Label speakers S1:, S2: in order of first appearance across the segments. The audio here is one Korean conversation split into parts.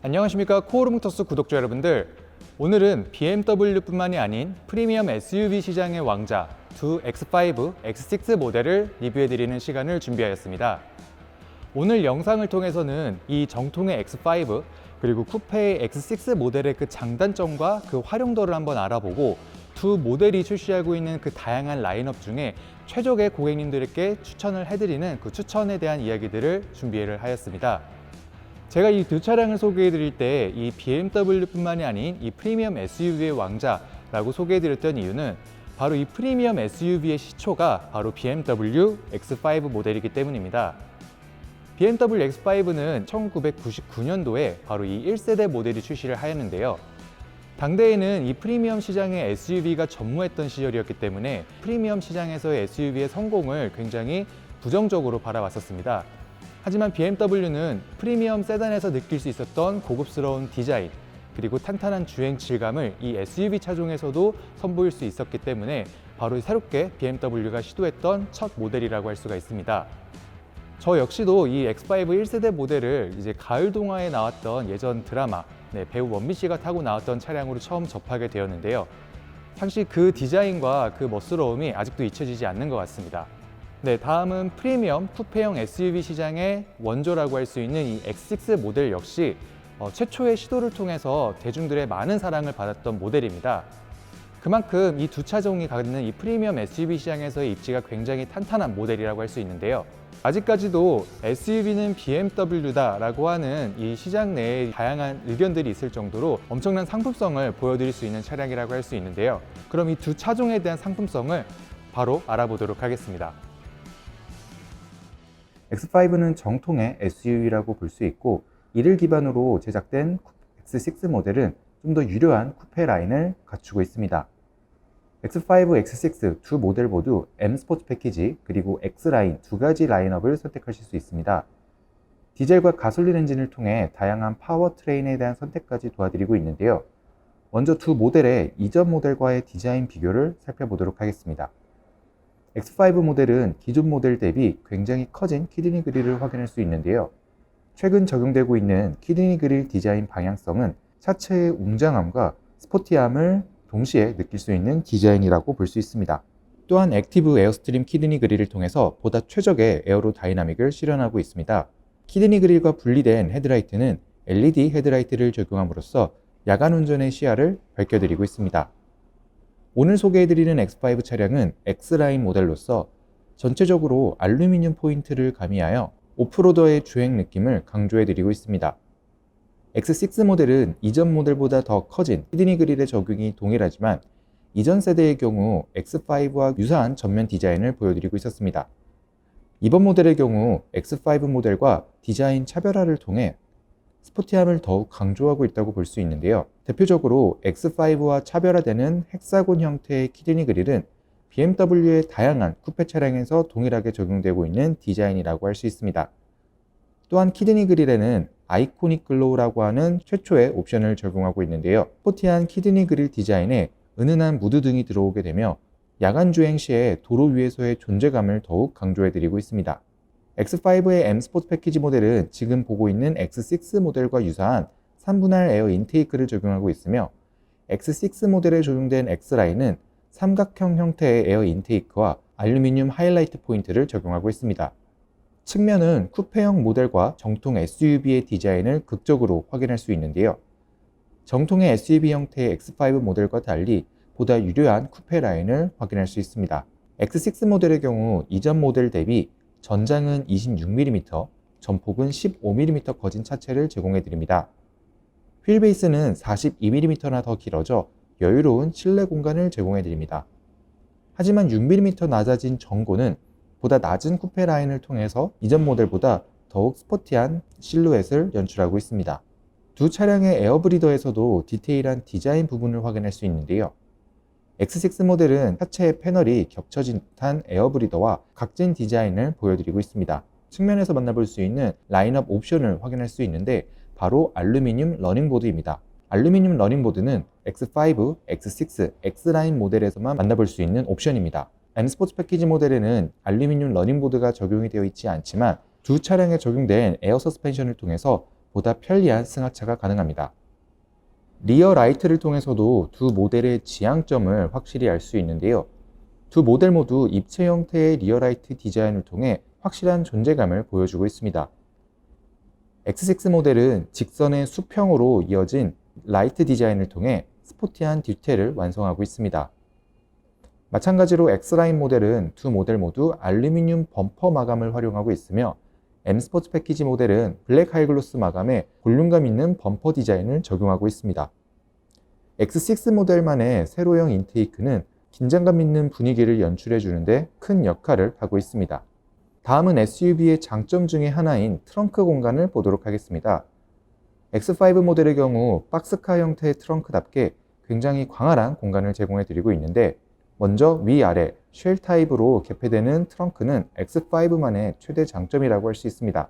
S1: 안녕하십니까, 코오르모터스 구독자 여러분들. 오늘은 BMW뿐만이 아닌 프리미엄 SUV 시장의 왕자 두 X5, X6 모델을 리뷰해드리는 시간을 준비하였습니다. 오늘 영상을 통해서는 이 정통의 X5 그리고 쿠페의 X6 모델의 그 장단점과 그 활용도를 한번 알아보고 두 모델이 출시하고 있는 그 다양한 라인업 중에 최적의 고객님들께 추천을 해드리는 그 추천에 대한 이야기들을 준비를 하였습니다. 제가 이 두 차량을 소개해 드릴 때 이 BMW뿐만이 아닌 이 프리미엄 SUV의 왕자라고 소개해 드렸던 이유는 바로 이 프리미엄 SUV의 시초가 바로 BMW X5 모델이기 때문입니다. BMW X5는 1999년도에 바로 이 1세대 모델이 출시를 하였는데요. 당대에는 이 프리미엄 시장의 SUV가 전무했던 시절이었기 때문에 프리미엄 시장에서의 SUV의 성공을 굉장히 부정적으로 바라봤었습니다. 하지만 BMW는 프리미엄 세단에서 느낄 수 있었던 고급스러운 디자인 그리고 탄탄한 주행 질감을 이 SUV 차종에서도 선보일 수 있었기 때문에 바로 새롭게 BMW가 시도했던 첫 모델이라고 할 수가 있습니다. 저 역시도 이 X5 1세대 모델을 이제 가을 동화에 나왔던 예전 드라마 배우 원빈 씨가 타고 나왔던 차량으로 처음 접하게 되었는데요. 사실 그 디자인과 그 멋스러움이 아직도 잊혀지지 않는 것 같습니다. 다음은 프리미엄 쿠페형 SUV 시장의 원조라고 할 수 있는 이 X6 모델 역시 최초의 시도를 통해서 대중들의 많은 사랑을 받았던 모델입니다. 그만큼 이 두 차종이 갖는 이 프리미엄 SUV 시장에서의 입지가 굉장히 탄탄한 모델이라고 할 수 있는데요. 아직까지도 SUV는 BMW다라고 하는 이 시장 내에 다양한 의견들이 있을 정도로 엄청난 상품성을 보여드릴 수 있는 차량이라고 할 수 있는데요. 그럼 이 두 차종에 대한 상품성을 바로 알아보도록 하겠습니다.
S2: X5는 정통의 SUV라고 볼 수 있고, 이를 기반으로 제작된 X6 모델은 좀 더 유려한 쿠페 라인을 갖추고 있습니다. X5, X6 두 모델 모두 M 스포츠 패키지 그리고 X라인 두 가지 라인업을 선택하실 수 있습니다. 디젤과 가솔린 엔진을 통해 다양한 파워트레인에 대한 선택까지 도와드리고 있는데요. 먼저 두 모델의 이전 모델과의 디자인 비교를 살펴보도록 하겠습니다. X5 모델은 기존 모델 대비 굉장히 커진 키드니 그릴을 확인할 수 있는데요. 최근 적용되고 있는 키드니 그릴 디자인 방향성은 차체의 웅장함과 스포티함을 동시에 느낄 수 있는 디자인이라고 볼 수 있습니다. 또한 액티브 에어스트림 키드니 그릴을 통해서 보다 최적의 에어로 다이나믹을 실현하고 있습니다. 키드니 그릴과 분리된 헤드라이트는 LED 헤드라이트를 적용함으로써 야간 운전의 시야를 밝혀드리고 있습니다. 오늘 소개해드리는 X5 차량은 X라인 모델로서 전체적으로 알루미늄 포인트를 가미하여 오프로더의 주행 느낌을 강조해드리고 있습니다. X6 모델은 이전 모델보다 더 커진 키드니 그릴의 적용이 동일하지만 이전 세대의 경우 X5와 유사한 전면 디자인을 보여드리고 있었습니다. 이번 모델의 경우 X5 모델과 디자인 차별화를 통해 스포티함을 더욱 강조하고 있다고 볼 수 있는데요. 대표적으로 X5와 차별화되는 헥사곤 형태의 키드니 그릴은 BMW의 다양한 쿠페 차량에서 동일하게 적용되고 있는 디자인이라고 할 수 있습니다. 또한 키드니 그릴에는 아이코닉 글로우라고 하는 최초의 옵션을 적용하고 있는데요. 스포티한 키드니 그릴 디자인에 은은한 무드 등이 들어오게 되며 야간 주행 시에 도로 위에서의 존재감을 더욱 강조해드리고 있습니다. X5의 M 스포츠 패키지 모델은 지금 보고 있는 X6 모델과 유사한 3분할 에어 인테이크를 적용하고 있으며 X6 모델에 적용된 X라인은 삼각형 형태의 에어 인테이크와 알루미늄 하이라이트 포인트를 적용하고 있습니다. 측면은 쿠페형 모델과 정통 SUV의 디자인을 극적으로 확인할 수 있는데요. 정통의 SUV 형태의 X5 모델과 달리 보다 유려한 쿠페 라인을 확인할 수 있습니다. X6 모델의 경우 이전 모델 대비 전장은 26mm, 전폭은 15mm 거진 차체를 제공해 드립니다. 휠베이스는 42mm나 더 길어져 여유로운 실내 공간을 제공해 드립니다. 하지만 6mm 낮아진 전고는 보다 낮은 쿠페 라인을 통해서 이전 모델보다 더욱 스포티한 실루엣을 연출하고 있습니다. 두 차량의 에어브리더에서도 디테일한 디자인 부분을 확인할 수 있는데요. X6 모델은 차체의 패널이 겹쳐진 듯한 에어브리더와 각진 디자인을 보여드리고 있습니다. 측면에서 만나볼 수 있는 라인업 옵션을 확인할 수 있는데 바로 알루미늄 러닝보드입니다. 알루미늄 러닝보드는 X5, X6, X라인 모델에서만 만나볼 수 있는 옵션입니다. M 스포츠 패키지 모델에는 알루미늄 러닝보드가 적용이 되어 있지 않지만 두 차량에 적용된 에어 서스펜션을 통해서 보다 편리한 승하차가 가능합니다. 리어 라이트를 통해서도 두 모델의 지향점을 확실히 알 수 있는데요. 두 모델 모두 입체 형태의 리어 라이트 디자인을 통해 확실한 존재감을 보여주고 있습니다. X6 모델은 직선의 수평으로 이어진 라이트 디자인을 통해 스포티한 디테일을 완성하고 있습니다. 마찬가지로 X라인 모델은 두 모델 모두 알루미늄 범퍼 마감을 활용하고 있으며 M 스포츠 패키지 모델은 블랙 하이글로스 마감에 볼륨감 있는 범퍼 디자인을 적용하고 있습니다. X6 모델만의 세로형 인테이크는 긴장감 있는 분위기를 연출해 주는데 큰 역할을 하고 있습니다. 다음은 SUV의 장점 중에 하나인 트렁크 공간을 보도록 하겠습니다. X5 모델의 경우 박스카 형태의 트렁크답게 굉장히 광활한 공간을 제공해 드리고 있는데, 먼저 위아래 쉘 타입으로 개폐되는 트렁크는 X5만의 최대 장점이라고 할 수 있습니다.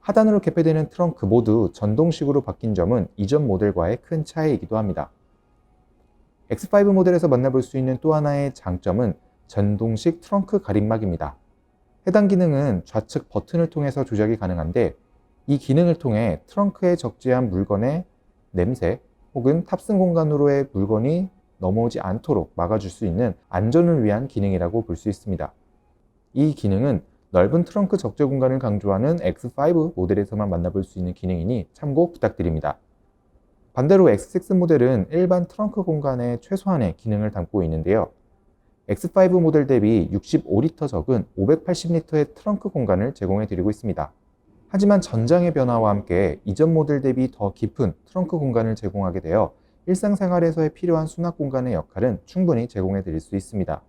S2: 하단으로 개폐되는 트렁크 모두 전동식으로 바뀐 점은 이전 모델과의 큰 차이이기도 합니다. X5 모델에서 만나볼 수 있는 또 하나의 장점은 전동식 트렁크 가림막입니다. 해당 기능은 좌측 버튼을 통해서 조작이 가능한데, 이 기능을 통해 트렁크에 적재한 물건의 냄새 혹은 탑승 공간으로의 물건이 넘어오지 않도록 막아줄 수 있는 안전을 위한 기능이라고 볼 수 있습니다. 이 기능은 넓은 트렁크 적재 공간을 강조하는 X5 모델에서만 만나볼 수 있는 기능이니 참고 부탁드립니다. 반대로 X6 모델은 일반 트렁크 공간의 최소한의 기능을 담고 있는데요. X5 모델 대비 65리터 적은 580리터의 트렁크 공간을 제공해 드리고 있습니다. 하지만 전장의 변화와 함께 이전 모델 대비 더 깊은 트렁크 공간을 제공하게 되어 일상생활에서의 필요한 수납 공간의 역할은 충분히 제공해 드릴 수 있습니다.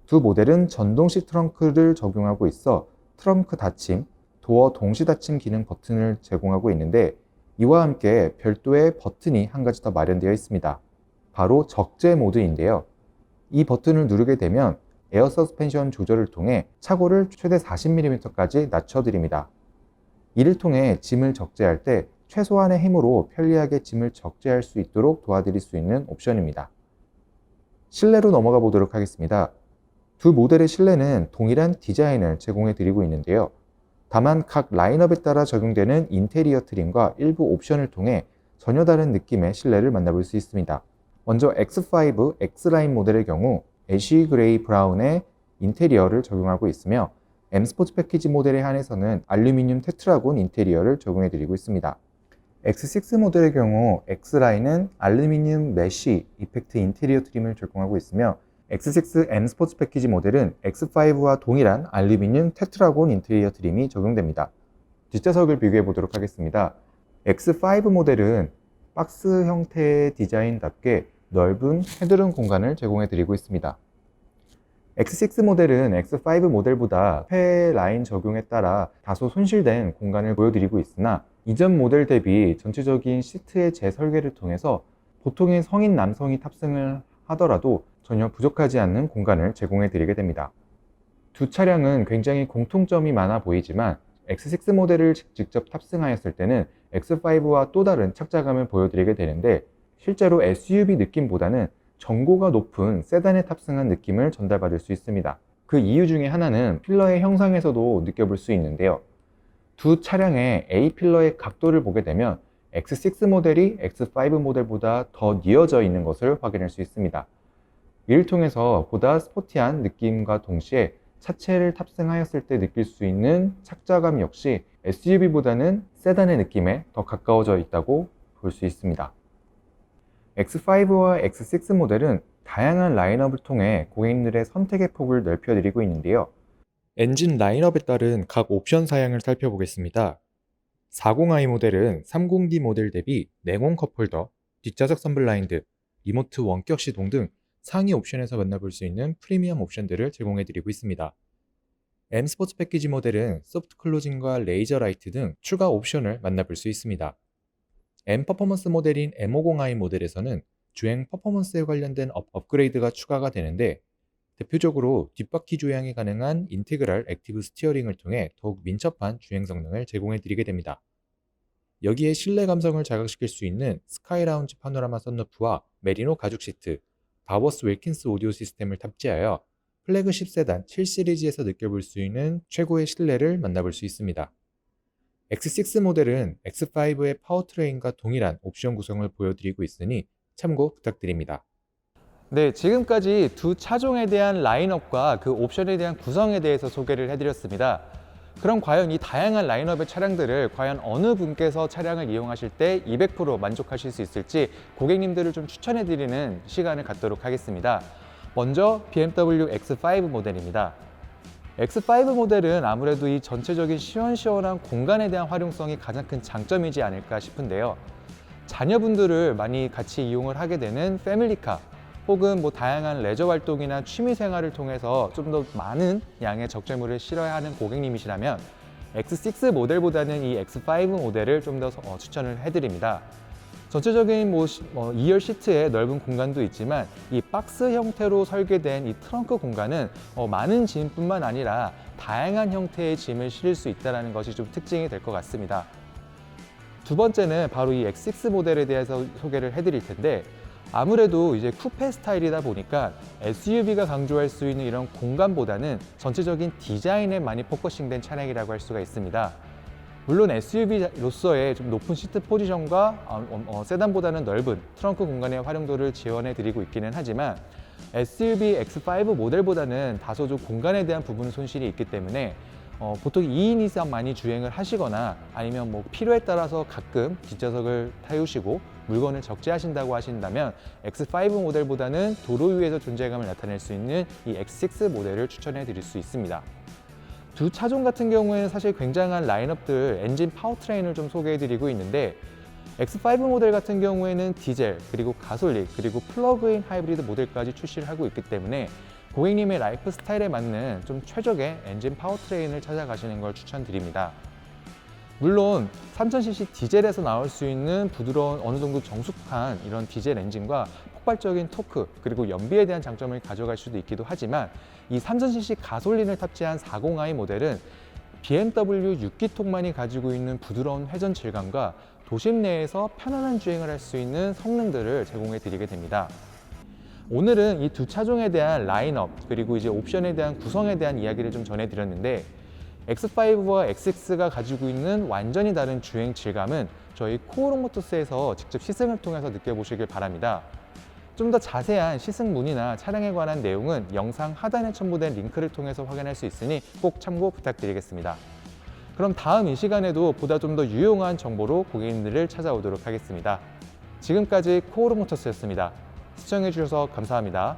S2: 두 모델은 전동식 트렁크를 적용하고 있어 트렁크 닫힘, 도어 동시 닫힘 기능 버튼을 제공하고 있는데, 이와 함께 별도의 버튼이 한 가지 더 마련되어 있습니다. 바로 적재 모드인데요. 이 버튼을 누르게 되면 에어 서스펜션 조절을 통해 차고를 최대 40mm까지 낮춰드립니다. 이를 통해 짐을 적재할 때 최소한의 힘으로 편리하게 짐을 적재할 수 있도록 도와드릴 수 있는 옵션입니다. 실내로 넘어가 보도록 하겠습니다. 두 모델의 실내는 동일한 디자인을 제공해 드리고 있는데요. 다만 각 라인업에 따라 적용되는 인테리어 트림과 일부 옵션을 통해 전혀 다른 느낌의 실내를 만나볼 수 있습니다. 먼저 X5 X라인 모델의 경우 애쉬 그레이 브라운의 인테리어를 적용하고 있으며, M 스포츠 패키지 모델에 한해서는 알루미늄 테트라곤 인테리어를 적용해 드리고 있습니다. X6 모델의 경우 X라인은 알루미늄 메쉬 이펙트 인테리어 트림을 적용하고 있으며, X6 M 스포츠 패키지 모델은 X5와 동일한 알루미늄 테트라곤 인테리어 트림이 적용됩니다. 뒷좌석을 비교해 보도록 하겠습니다. X5 모델은 박스 형태의 디자인답게 넓은 헤드룸 공간을 제공해 드리고 있습니다. X6 모델은 X5 모델보다 폐 라인 적용에 따라 다소 손실된 공간을 보여드리고 있으나, 이전 모델 대비 전체적인 시트의 재설계를 통해서 보통의 성인 남성이 탑승을 하더라도 전혀 부족하지 않는 공간을 제공해 드리게 됩니다. 두 차량은 굉장히 공통점이 많아 보이지만 X6 모델을 직접 탑승하였을 때는 X5와 또 다른 착자감을 보여드리게 되는데, 실제로 SUV 느낌보다는 정고가 높은 세단에 탑승한 느낌을 전달받을 수 있습니다. 그 이유 중에 하나는 필러의 형상에서도 느껴볼 수 있는데요. 두 차량의 A필러의 각도를 보게 되면 X6 모델이 X5 모델보다 더 뉘어져 있는 것을 확인할 수 있습니다. 이를 통해서 보다 스포티한 느낌과 동시에 차체를 탑승하였을 때 느낄 수 있는 착자감 역시 SUV보다는 세단의 느낌에 더 가까워져 있다고 볼 수 있습니다. X5와 X6 모델은 다양한 라인업을 통해 고객님들의 선택의 폭을 넓혀드리고 있는데요. 엔진 라인업에 따른 각 옵션 사양을 살펴보겠습니다. 40i 모델은 30D 모델 대비 냉온 컵홀더, 뒷좌석 선블라인드, 리모트 원격 시동 등 상위 옵션에서 만나볼 수 있는 프리미엄 옵션들을 제공해드리고 있습니다. M 스포츠 패키지 모델은 소프트 클로징과 레이저 라이트 등 추가 옵션을 만나볼 수 있습니다. M 퍼포먼스 모델인 M50i 모델에서는 주행 퍼포먼스에 관련된 업그레이드가 추가가 되는데, 대표적으로 뒷바퀴 조향이 가능한 인테그랄 액티브 스티어링을 통해 더욱 민첩한 주행 성능을 제공해 드리게 됩니다. 여기에 실내 감성을 자극시킬 수 있는 스카이 라운지 파노라마 선루프와 메리노 가죽 시트, 바워스 윌킨스 오디오 시스템을 탑재하여 플래그십 세단 7시리즈에서 느껴볼 수 있는 최고의 실내를 만나볼 수 있습니다. X6 모델은 X5의 파워트레인과 동일한 옵션 구성을 보여드리고 있으니 참고 부탁드립니다.
S1: 네, 지금까지 두 차종에 대한 라인업과 그 옵션에 대한 구성에 대해서 소개를 해드렸습니다. 그럼 과연 이 다양한 라인업의 차량들을 과연 어느 분께서 차량을 이용하실 때 200% 만족하실 수 있을지 고객님들을 좀 추천해드리는 시간을 갖도록 하겠습니다. 먼저 BMW X5 모델입니다. X5 모델은 아무래도 이 전체적인 시원시원한 공간에 대한 활용성이 가장 큰 장점이지 않을까 싶은데요. 자녀분들을 많이 같이 이용을 하게 되는 패밀리카 혹은 다양한 레저 활동이나 취미 생활을 통해서 좀 더 많은 양의 적재물을 실어야 하는 고객님이시라면 X6 모델보다는 이 X5 모델을 좀 더 추천을 해드립니다. 전체적인 2열 시트에 넓은 공간도 있지만 이 박스 형태로 설계된 이 트렁크 공간은 많은 짐뿐만 아니라 다양한 형태의 짐을 실을 수 있다는 것이 좀 특징이 될 것 같습니다. 두 번째는 바로 이 X6 모델에 대해서 소개를 해드릴 텐데, 아무래도 이제 쿠페 스타일이다 보니까 SUV가 강조할 수 있는 이런 공간보다는 전체적인 디자인에 많이 포커싱된 차량이라고 할 수가 있습니다. 물론 SUV로서의 좀 높은 시트 포지션과 세단보다는 넓은 트렁크 공간의 활용도를 지원해 드리고 있기는 하지만 SUV X5 모델보다는 다소 좀 공간에 대한 부분 손실이 있기 때문에 보통 2인 이상 많이 주행을 하시거나 아니면 필요에 따라서 가끔 뒷좌석을 태우시고 물건을 적재하신다고 하신다면 X5 모델보다는 도로 위에서 존재감을 나타낼 수 있는 이 X6 모델을 추천해 드릴 수 있습니다. 두 차종 같은 경우에는 사실 굉장한 라인업들, 엔진 파워트레인을 좀 소개해 드리고 있는데, X5 모델 같은 경우에는 디젤, 그리고 가솔린, 그리고 플러그인 하이브리드 모델까지 출시를 하고 있기 때문에 고객님의 라이프 스타일에 맞는 좀 최적의 엔진 파워트레인을 찾아가시는 걸 추천드립니다. 물론 3000cc 디젤에서 나올 수 있는 부드러운 어느 정도 정숙한 이런 디젤 엔진과 폭발적인 토크 그리고 연비에 대한 장점을 가져갈 수도 있기도 하지만 이 3000cc 가솔린을 탑재한 40i 모델은 BMW 6기통만이 가지고 있는 부드러운 회전 질감과 도심 내에서 편안한 주행을 할 수 있는 성능들을 제공해 드리게 됩니다. 오늘은 이 두 차종에 대한 라인업 그리고 이제 옵션에 대한 구성에 대한 이야기를 좀 전해드렸는데, X5와 X6가 가지고 있는 완전히 다른 주행 질감은 저희 코오롱 모터스에서 직접 시승을 통해서 느껴보시길 바랍니다. 좀 더 자세한 시승 문의나 차량에 관한 내용은 영상 하단에 첨부된 링크를 통해서 확인할 수 있으니 꼭 참고 부탁드리겠습니다. 그럼 다음 이 시간에도 보다 좀 더 유용한 정보로 고객님들을 찾아오도록 하겠습니다. 지금까지 코오롱 모터스였습니다. 시청해주셔서 감사합니다.